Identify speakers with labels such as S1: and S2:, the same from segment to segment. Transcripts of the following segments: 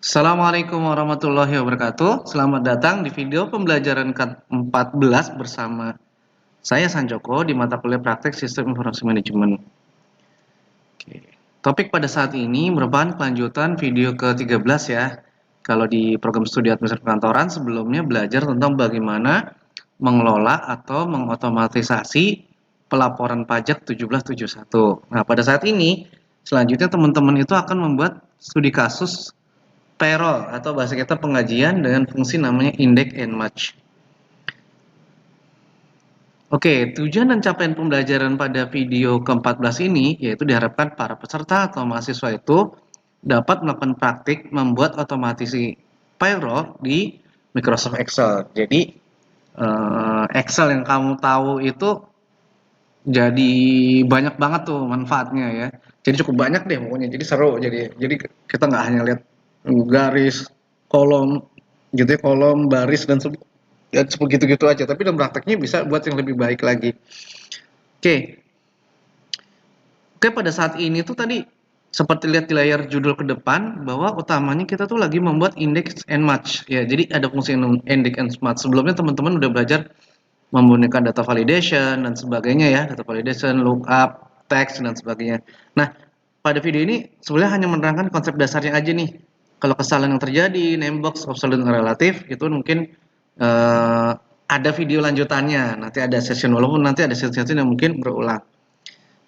S1: Assalamualaikum warahmatullahi wabarakatuh. Selamat datang di video pembelajaran ke-14 bersama saya Sanjoko di mata kuliah Praktek Sistem Informasi Manajemen. Oke. Topik pada saat ini merupakan kelanjutan video ke-13 ya. Kalau di program studi administrasi perkantoran sebelumnya belajar tentang bagaimana mengelola atau mengotomatisasi pelaporan pajak 1771. Nah, pada saat ini selanjutnya teman-teman itu akan membuat studi kasus payroll atau bahasa kita pengajian dengan fungsi namanya index and match. Oke, tujuan dan capaian pembelajaran pada video ke-14 ini yaitu diharapkan para peserta atau mahasiswa itu dapat melakukan praktik membuat otomatisasi payroll di Microsoft Excel. Jadi Excel yang kamu tahu itu jadi banyak banget tuh manfaatnya ya. Jadi cukup banyak deh pokoknya. Jadi seru. Jadi kita nggak hanya lihat garis, kolom, gitu ya, kolom, baris dan ya gitu-gitu aja. Tapi dalam prakteknya bisa buat yang lebih baik lagi. Oke. Oke, pada saat ini tuh tadi seperti lihat di layar judul ke depan bahwa utamanya kita tuh lagi membuat index and match ya. Jadi ada fungsi index and match. Sebelumnya teman-teman udah belajar menggunakan data validation dan sebagainya ya, data validation, lookup, text dan sebagainya. Nah, pada video ini sebenarnya hanya menerangkan konsep dasarnya aja nih. Kalau kesalahan yang terjadi, name box, absolute dan relatif, itu mungkin ada video lanjutannya. Nanti ada session, walaupun nanti ada session yang mungkin berulang.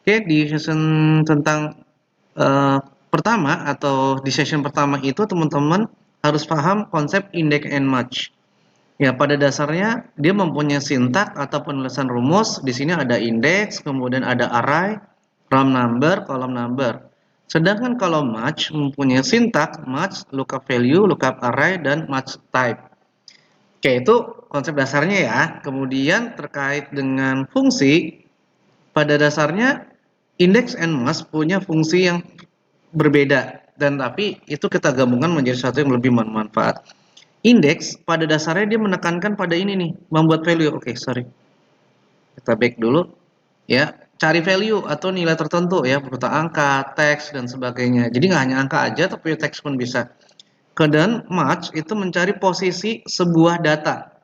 S1: Oke, di session tentang pertama atau di session pertama itu teman-teman harus paham konsep index and match. Ya, pada dasarnya dia mempunyai sintak atau penulisan rumus. Di sini ada index, kemudian ada array, row number, column number. Sedangkan kalau match mempunyai sintak match, lookup value, lookup array, dan match type. Oke, itu konsep dasarnya ya. Kemudian terkait dengan fungsi, pada dasarnya index and match punya fungsi yang berbeda. Dan tapi itu kita gabungkan menjadi sesuatu yang lebih bermanfaat. Index pada dasarnya dia menekankan pada ini nih, membuat value. Oke, sorry. Kita back dulu. Ya, cari value atau nilai tertentu ya, berupa angka, teks dan sebagainya. Jadi nggak hanya angka aja, tapi teks pun bisa. Kemudian match itu mencari posisi sebuah data.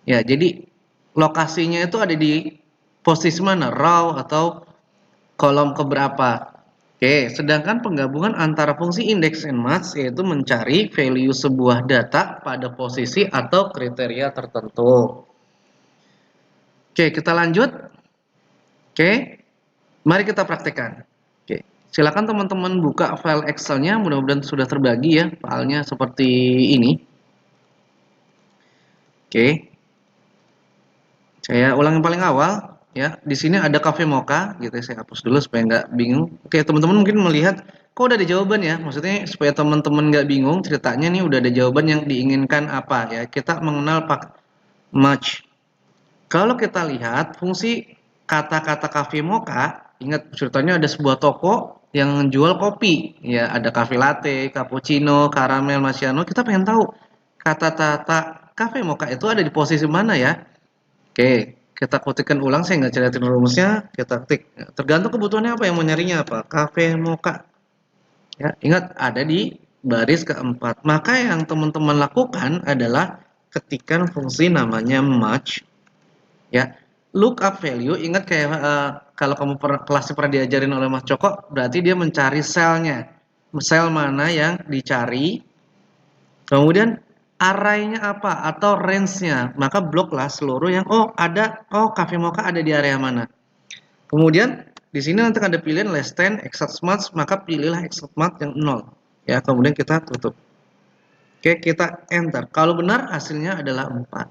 S1: Ya, jadi lokasinya itu ada di posisi mana, row atau kolom keberapa. Oke, sedangkan penggabungan antara fungsi index and match yaitu mencari value sebuah data pada posisi atau kriteria tertentu. Oke, kita lanjut. Oke, mari kita praktekkan. Oke, silakan teman-teman buka file Excel-nya, mudah-mudahan sudah terbagi ya, filenya seperti ini. Oke, saya ulang yang paling awal. Ya, di sini ada Cafe Mocha, gitu ya. Saya hapus dulu supaya nggak bingung. Oke, teman-teman mungkin melihat kok udah ada jawaban ya. Maksudnya supaya teman-teman nggak bingung ceritanya nih udah ada jawaban yang diinginkan apa ya. Kita mengenal pak match. Kalau kita lihat fungsi kata-kata Cafe Mocha, ingat ceritanya ada sebuah toko yang jual kopi. Ya, ada cafe latte, cappuccino, caramel, macchiato. Kita pengen tahu kata-kata Cafe Mocha itu ada di posisi mana ya? Oke, kita ketikkan ulang, saya nggak ceritain rumusnya, kita ketik. Tergantung kebutuhannya apa, yang mau nyarinya apa. Cafe Mocha. Ya, ingat ada di baris keempat. Maka yang teman-teman lakukan adalah ketikkan fungsi namanya match. Ya, lookup value. Ingat kayak kalau kamu kelasnya pernah diajarin oleh Mas Coko, berarti dia mencari selnya. Sel mana yang dicari. Kemudian array-nya apa atau range-nya, maka bloklah seluruh yang Cafe Mocha ada di area mana. Kemudian di sini nanti ada pilihan less than exact match, maka pilihlah exact match yang 0. Ya, kemudian kita tutup. Oke, kita enter. Kalau benar hasilnya adalah 4.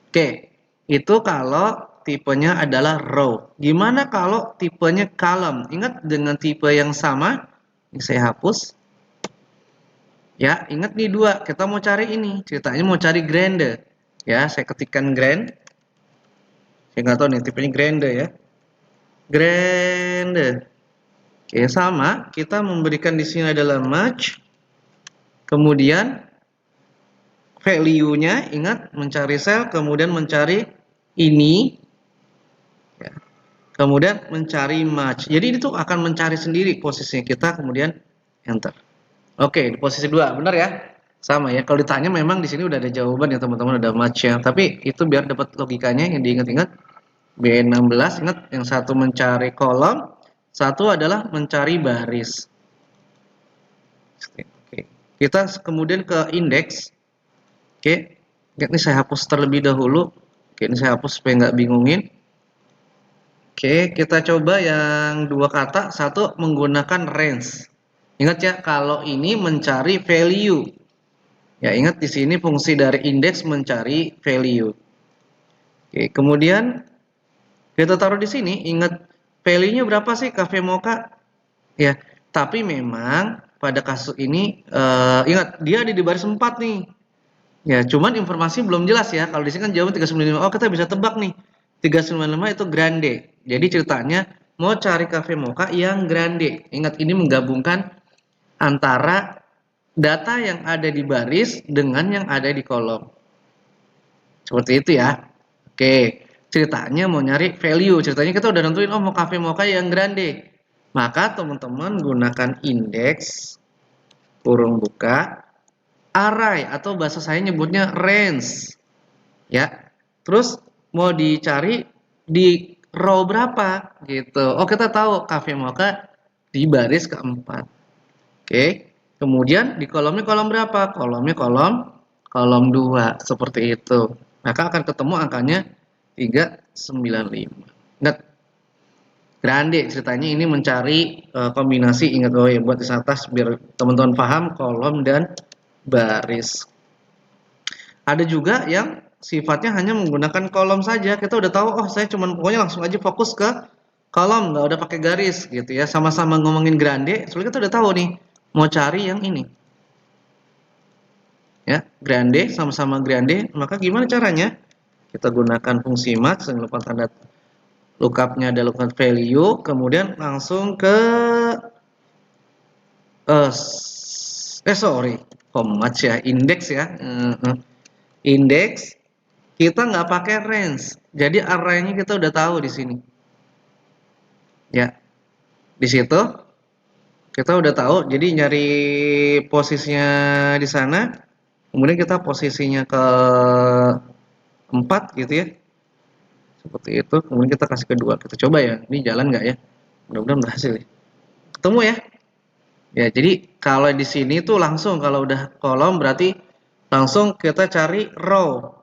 S1: Oke, itu kalau tipenya adalah row. Gimana kalau tipenya column? Ingat dengan tipe yang sama, ini saya hapus. Ya, ingat nih dua, kita mau cari ini, ceritanya mau cari grande. Ya, saya ketikkan grand. Saya nggak tahu nih tipenya grande ya. Grande. Oke, sama, kita memberikan di sini adalah match. Kemudian value-nya ingat mencari sel, kemudian mencari ini. Ya. Kemudian mencari match. Jadi itu akan mencari sendiri posisinya kita, kemudian enter. Oke, di posisi 2, benar ya? Sama ya. Kalau ditanya memang di sini udah ada jawaban ya teman-teman, ada match-nya. Tapi itu biar dapat logikanya yang diingat-ingat. B16 ingat yang satu mencari kolom, satu adalah mencari baris. Oke. Kita kemudian ke indeks. Oke. Ini saya hapus terlebih dahulu. Oke, ini saya hapus supaya nggak bingungin. Oke, kita coba yang dua kata. Satu menggunakan range. Ingat ya, kalau ini mencari value. Ya, ingat di sini fungsi dari indeks mencari value. Oke, kemudian kita taruh di sini. Ingat value-nya berapa sih Cafe Mocha? Ya, tapi memang pada kasus ini ingat dia ada di baris 4 nih. Ya, cuman informasi belum jelas ya. Kalau di sini kan jawaban 395. Oh, kita bisa tebak nih. 395 itu grande. Jadi ceritanya mau cari cafe mocha yang grande. Ingat ini menggabungkan antara data yang ada di baris dengan yang ada di kolom. Seperti itu ya. Oke, ceritanya mau nyari value. Ceritanya kita udah nentuin oh mau cafe mocha yang grande. Maka teman-teman gunakan indeks kurung buka array atau bahasa saya nyebutnya range. Ya. Terus mau dicari di row berapa gitu. Oh, kita tahu cafe mocha di baris keempat. Oke. Kemudian di kolomnya kolom berapa? Kolomnya kolom 2 seperti itu. Maka akan ketemu angkanya 395. Ingat grande ceritanya ini mencari kombinasi, ingat oh ya buat di atas biar teman-teman paham kolom dan baris. Ada juga yang sifatnya hanya menggunakan kolom saja. Kita udah tahu, oh saya cuma pokoknya langsung aja fokus ke kolom, nggak udah pakai garis gitu ya. Sama-sama ngomongin grande, soalnya kita udah tahu nih mau cari yang ini. Ya, grande sama-sama grande, maka gimana caranya? Kita gunakan fungsi match yang lupa tanda lookupnya ada lookup value, kemudian langsung ke sorry, match ya, index ya. Index kita nggak pakai range, jadi arraynya kita udah tahu di sini. Ya, di situ kita udah tahu. Jadi nyari posisinya di sana, kemudian kita posisinya ke 4 gitu ya, seperti itu. Kemudian kita kasih kedua, kita coba ya. Ini jalan nggak ya? Mudah-mudahan berhasil ya. Ketemu ya. Ya, jadi kalau di sini tuh langsung kalau udah kolom berarti langsung kita cari row.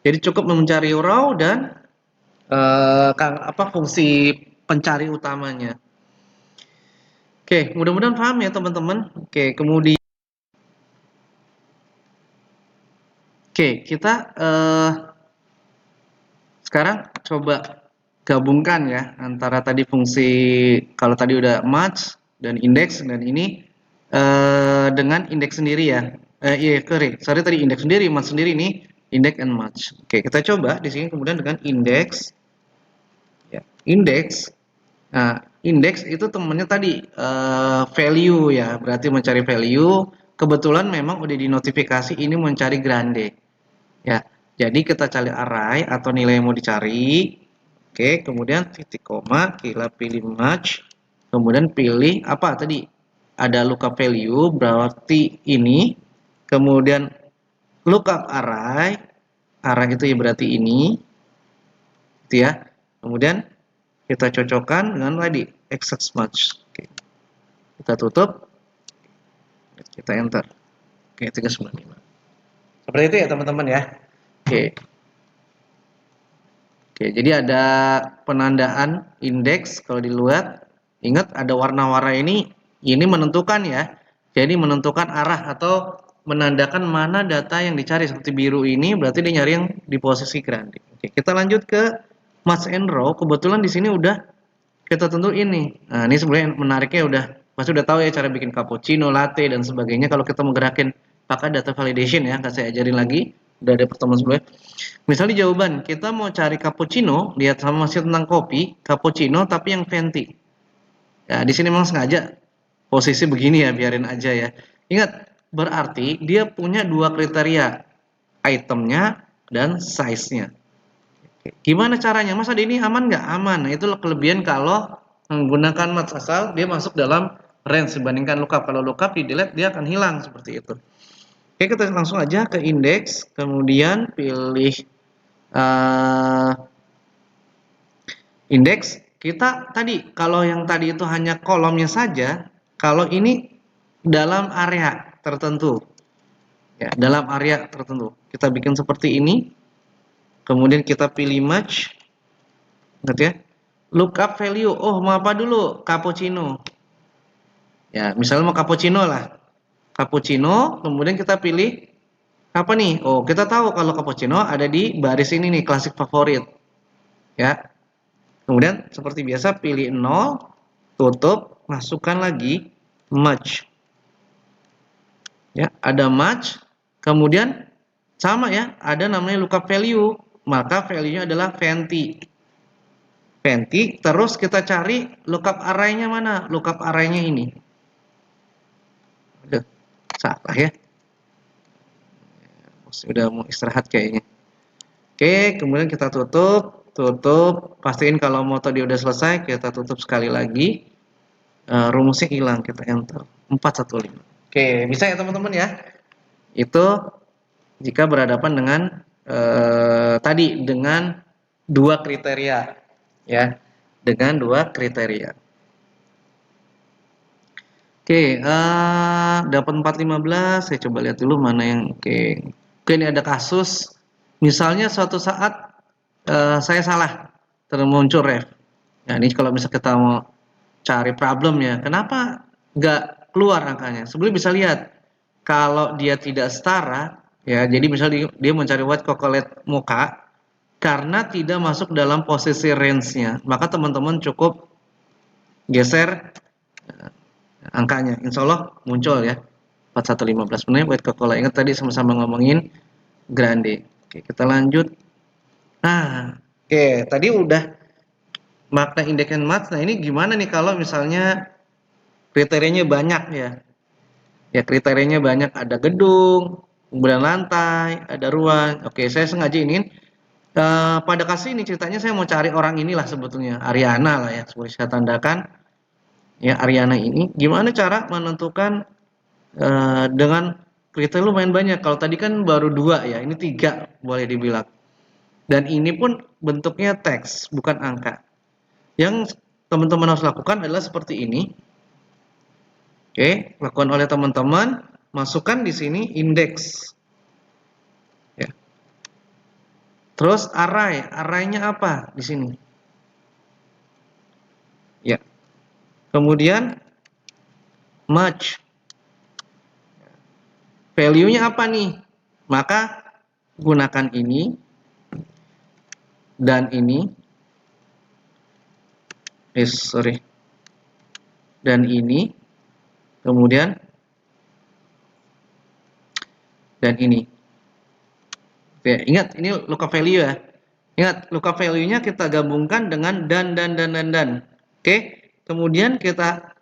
S1: Jadi cukup mencari row dan fungsi pencari utamanya. Oke, mudah-mudahan paham ya teman-teman. Oke, kita sekarang coba gabungkan ya antara tadi fungsi kalau tadi udah match dan indeks dan ini dengan indeks sendiri ya. Sorry tadi indeks sendiri, match sendiri ini indeks and match. Oke, kita coba di sini kemudian dengan indeks. Ya, indeks. Nah, indeks itu temennya tadi value ya, berarti mencari value. Kebetulan memang udah dinotifikasi ini mencari grande. Ya, jadi kita cari array atau nilai yang mau dicari. Oke, kemudian titik koma, kita pilih match, kemudian pilih apa tadi? Ada lookup value, berarti ini. Kemudian lookup array, array itu ya berarti ini, gitu ya. Kemudian kita cocokkan dengan tadi exact match. Oke. Kita tutup, kita enter. Oke, 395. Seperti itu ya teman-teman ya. Oke. Oke, jadi ada penandaan indeks kalau dilihat. Ingat ada warna-warna ini menentukan ya. Jadi menentukan arah atau menandakan mana data yang dicari. Seperti biru ini berarti dia nyari yang di posisi grande. Oke, kita lanjut ke match and row. Kebetulan di sini udah kita tentuin nih. Nah, ini sebenarnya menariknya pasti udah tahu ya cara bikin cappuccino, latte dan sebagainya. Kalau kita mau gerakin pakai data validation ya, akan saya ajarin lagi. Udah ada pertemuan sebelumnya. Misalnya jawaban, kita mau cari cappuccino, lihat sama masih tentang kopi, cappuccino tapi yang venti. Ya, di sini memang sengaja posisi begini ya, biarin aja ya. Ingat, berarti dia punya dua kriteria, itemnya dan size-nya. Gimana caranya? Mas ini aman nggak? Aman. Nah, itu kelebihan kalau menggunakan match asal, dia masuk dalam range dibandingkan lookup. Kalau lookup di delete dia akan hilang seperti itu. Oke, kita langsung aja ke indeks, kemudian pilih uh, indeks. Kita tadi, kalau yang tadi itu hanya kolomnya saja, kalau ini dalam area tertentu, ya, dalam area tertentu. Kita bikin seperti ini, kemudian kita pilih match, ingat ya, lookup value. Oh, mau apa dulu? Cappuccino. Ya, misalnya mau cappuccino lah. Cappuccino, kemudian kita pilih apa nih? Oh, kita tahu kalau cappuccino ada di baris ini nih, klasik favorit. Ya. Kemudian seperti biasa pilih 0, tutup, masukkan lagi merge. Ya, ada merge. Kemudian sama ya, ada namanya lookup value. Maka value-nya adalah Venti. Venti, terus kita cari lookup array-nya mana? Lookup array-nya ini. Aduh, salah ya. Sudah mau istirahat kayaknya. Oke, kemudian kita tutup, pastiin kalau mau tadi udah selesai, kita tutup sekali lagi. Rumusnya hilang, kita enter 415. Oke, bisa ya teman-teman ya. Itu jika berhadapan dengan tadi dengan dua kriteria, ya, dengan dua kriteria. Oke, dapat 415. Saya coba lihat dulu mana yang oke. Oke, ini ada kasus. Misalnya suatu saat saya salah, termuncul ref. Nah, ini kalau misalnya kita mau cari problem ya, kenapa nggak keluar angkanya? Sebelum bisa lihat, kalau dia tidak setara, ya, jadi misalnya dia mencari white chocolate mocha, karena tidak masuk dalam posisi range-nya, maka teman-teman cukup geser angkanya. Insya Allah muncul ya, 4115. Sebenarnya white chocolate, ingat tadi sama-sama ngomongin grande. Oke, kita lanjut. Nah, oke, tadi udah makna indeks and match. Nah, ini gimana nih kalau misalnya kriterianya banyak ya? Ya, kriterianya banyak, ada gedung, kemudian lantai, ada ruang. Oke, saya sengaja ingin pada kasus ini ceritanya saya mau cari orang inilah sebetulnya, Ariana lah ya, seperti saya tandakan. Ya, Ariana ini gimana cara menentukan dengan kriteria lumayan banyak. Kalau tadi kan baru 2 ya, ini 3 boleh dibilang. Dan ini pun bentuknya teks, bukan angka. Yang teman-teman harus lakukan adalah seperti ini. Oke, lakukan oleh teman-teman, masukkan di sini indeks. Ya. Terus array, arraynya apa di sini? Ya. Kemudian match. Value-nya apa nih? Maka gunakan ini dan ini. Sorry. Dan ini. Kemudian dan ini. Oke, ingat ini lookup value ya. Ingat lookup value-nya kita gabungkan dengan dan. Oke, kemudian kita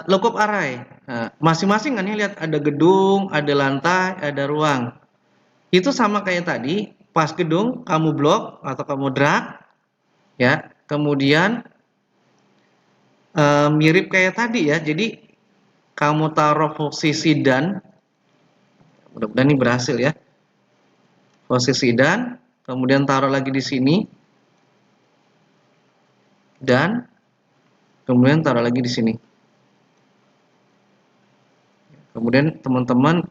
S1: lookup array. Nah, masing-masing kan ya, lihat ada gedung, ada lantai, ada ruang. Itu sama kayak tadi, pas gedung kamu blok atau kamu drag, ya. Kemudian mirip kayak tadi ya. Jadi kamu taruh posisi dan, mudah-mudahan ini berhasil ya. Posisi dan, kemudian taruh lagi di sini, dan kemudian taruh lagi di sini. Kemudian teman-teman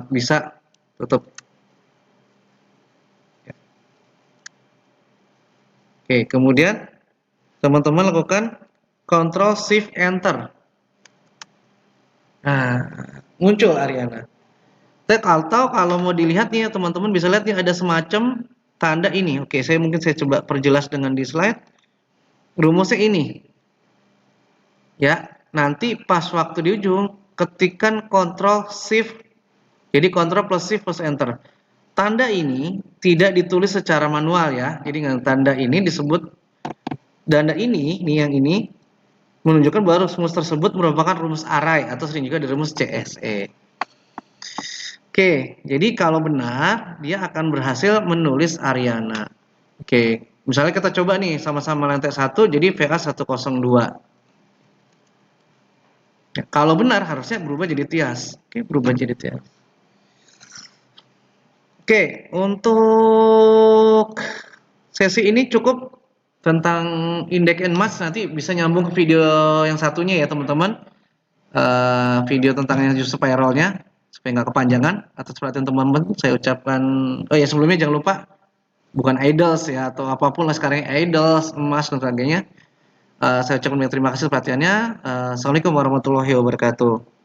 S1: bisa tutup. Oke, kemudian teman-teman lakukan Ctrl Shift Enter. Nah, muncul Ariana. Kalau mau dilihat nih ya teman-teman bisa lihat nih ada semacam tanda ini. Oke, mungkin saya coba perjelas dengan di slide. Rumusnya ini. Ya, nanti pas waktu di ujung ketikkan Ctrl Shift. Jadi Ctrl plus Shift plus Enter. Tanda ini tidak ditulis secara manual ya. Jadi tanda ini disebut tanda ini, yang ini menunjukkan bahwa rumus tersebut merupakan rumus array atau sering juga di rumus CSE. Oke, jadi kalau benar dia akan berhasil menulis Ariana. Oke, misalnya kita coba nih sama-sama lantai 1 jadi VA 102. Ya, kalau benar harusnya berubah jadi Tias. Oke, berubah jadi Tias. Oke, untuk sesi ini cukup tentang indeks and match, nanti bisa nyambung ke video yang satunya ya teman-teman. Video tentang yang user payroll-nya supaya nggak kepanjangan. Atas perhatian teman-teman saya ucapkan, oh ya sebelumnya jangan lupa bukan idols ya atau apapun lah sekarang idols, emas dan sebagainya. Saya ucapkan terima kasih perhatiannya. Assalamualaikum warahmatullahi wabarakatuh.